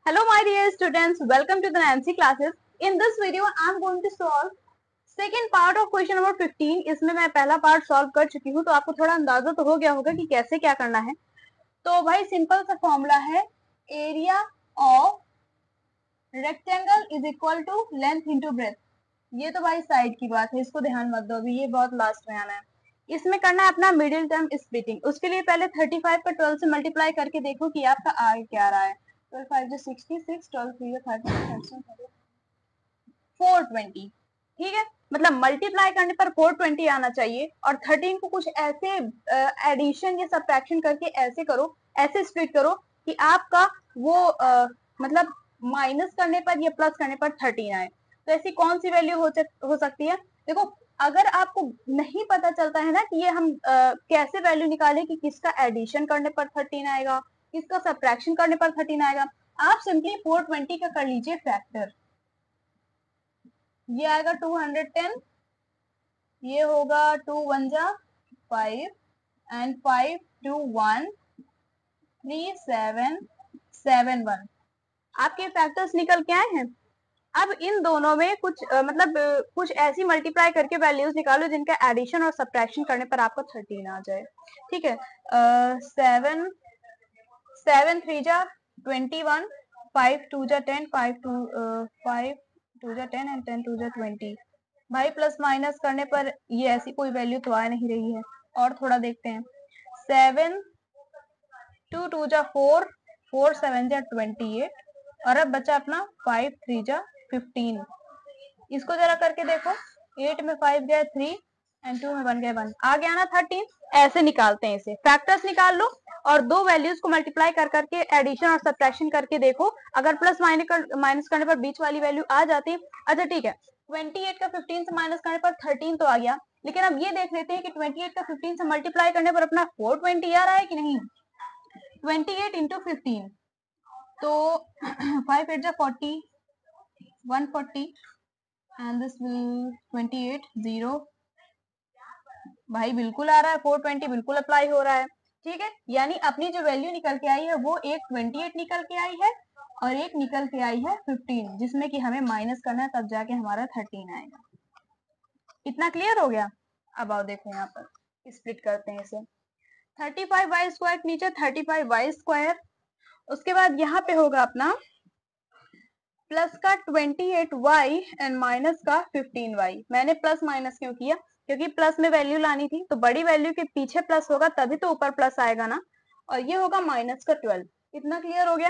Hello my dear students, welcome to the Nancy classes. In this video I am going to solve second part of question number 15. इसमें मैं पहला part solve कर चुकी हूँ, तो आपको थोड़ा अंदाजा तो हो गया होगा कि कैसे क्या करना है। तो भाई सिंपल सा फॉर्मूला है, area of rectangle is equal to length into breadth. ये तो भाई साइड की बात है, इसको ध्यान मत दो, अभी ये बहुत लास्ट में आना है। इसमें करना है अपना मिडिल टर्म स्प्लिटिंग। उसके लिए पहले 35 का 12 से मल्टीप्लाई करके देखो कि आपका आगे क्या आ रहा है। 12 5 66, 12 3 30, 420। ठीक है, मतलब मल्टीप्लाई करने पर 420 आना चाहिए। और 13 को कुछ ऐसे एडिशन या सब्ट्रैक्शन करके ऐसे करो, ऐसे स्प्लिट करो कि आपका वो मतलब माइनस करने पर या प्लस करने पर 13 आए। तो ऐसी कौन सी वैल्यू हो सकती है? देखो, अगर आपको नहीं पता चलता है ना कि ये हम कैसे वैल्यू निकालें कि किसका एडिशन करने पर 13 आएगा, किसका सब्ट्रैक्शन करने पर 13 आएगा, आप सिंपली 420 का कर लीजिए फैक्टर। ये आएगा 210, ये होगा 2 1 जा 5 एंड 5 2 1 3 7 7 1। आपके फैक्टर्स निकल के आए हैं। अब इन दोनों में कुछ कुछ ऐसी मल्टीप्लाई करके वैल्यूज निकालो जिनका एडिशन और सब्ट्रैक्शन करने पर आपको 13 आ जाए। ठीक है, 7 3 जा 21, 5 2 जा 10, 5 2 जा 10 एंड 10 2 जा 20। भाई प्लस माइनस करने पर ये ऐसी कोई वैल्यू तो आ नहीं रही है। और थोड़ा देखते हैं, 7 2 2 जा 4, 4 7 जा 28, और अब बचा अपना 5 3 जा 15। इसको जरा करके देखो, 8 में 5 गया 3 एंड 2 में 1 गया 1, आ गया ना 13। ऐसे निकालते हैं इसे, फैक्टर्स निकाल लो और दो वैल्यूज को मल्टीप्लाई कर करके एडिशन और सब्ट्रैक्शन करके देखो। अगर प्लस माइनस करने पर बीच वाली वैल्यू आ जाती। अच्छा ठीक है, 28 का 15 से माइनस करने पर 13 तो आ गया, लेकिन अब ये देख लेते हैं कि 28 का 15 से मल्टीप्लाई करने पर अपना 420 आ रहा है कि नहीं। 28 इंटू 15, तो 5 8 जा 40, 140 एंड दिस विल 28 0। भाई बिल्कुल आ रहा है, 420 बिल्कुल अप्लाई हो रहा है। ठीक है, यानी अपनी जो वैल्यू निकल के आई है वो एक 28 निकल के आई है और एक निकल के आई है 15, जिसमें कि हमें माइनस करना है, तब जाके हमारा 13 आएगा। इतना क्लियर हो गया? अब आओ देखो, यहाँ पर स्प्लिट करते हैं इसे। 35y स्क्वायर नीचे 35y स्क्वायर, उसके बाद यहाँ पे होगा अपना प्लस का 28y एंड माइनस का 15y। मैंने प्लस माइनस क्यों किया? क्योंकि प्लस में वैल्यू लानी थी, तो बड़ी वैल्यू के पीछे प्लस होगा तभी तो ऊपर प्लस आएगा ना। और ये होगा माइनस का 12। इतना क्लियर हो गया?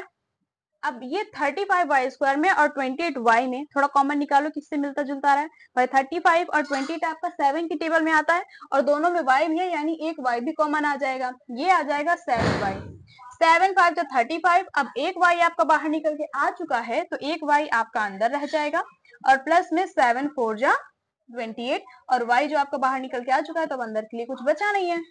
अब ये 35y स्क्वायर में और 28y में थोड़ा कॉमन निकालो, किससे मिलता जुलता रहा है भाई। 35 और 28 आपका 7 की टेबल में आता है और दोनों में y भी है, यानी एक y भी कॉमन आ जाएगा। ये आ जाएगा 7y। 7 5 तो 35। अब एक y आपका बाहर निकल के आ चुका है, तो एक y आपका अंदर रह जाएगा और प्लस में 7 4 जा 28, और y जो आपका बाहर निकल के आ चुका है, तो अंदर के लिए कुछ बचा नहीं है।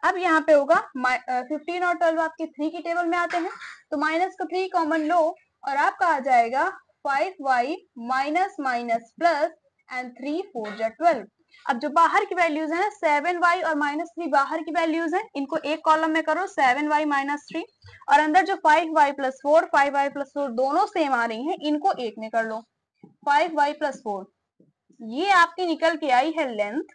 अब यहाँ पे होगा 15 और 12 आपके 3 की टेबल में आते हैं, तो माइनस का 3 कॉमन लो और आपका आ जाएगा 5y minus minus plus and 3 4 जा 12। अब जो बाहर की वैल्यूज है ना, 7y और माइनस 3 बाहर की वैल्यूज हैं, इनको एक कॉलम में करो 7y माइनस 3, और अंदर जो 5y प्लस 4 5y प्लस 4 दोनों सेम आ रही हैं, इनको एक में कर लो 5y प्लस 4। ये आपकी निकल के आई है लेंथ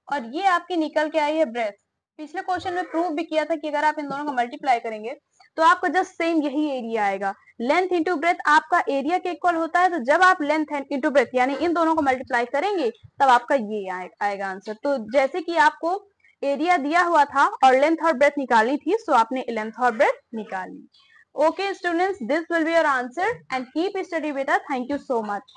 और ये आपकी निकल के आई है ब्रेथ। पिछले क्वेश्चन में प्रूव भी किया था कि अगर आप इन दोनों को मल्टीप्लाई करेंगे तो आपको जस्ट सेम यही एरिया आएगा। लेंथ इंटू ब्रेथ आपका एरिया के इक्वल होता है, तो जब आप लेंथ इंटू ब्रेथ यानी इन दोनों को मल्टीप्लाई करेंगे तब आपका ये आएगा आंसर। तो जैसे कि आपको एरिया दिया हुआ था और लेंथ और ब्रेथ निकालनी थी, सो आपने लेंथ और ब्रेथ निकाल ली। Okay students, this will be your answer and keep study with us. Thank you so much.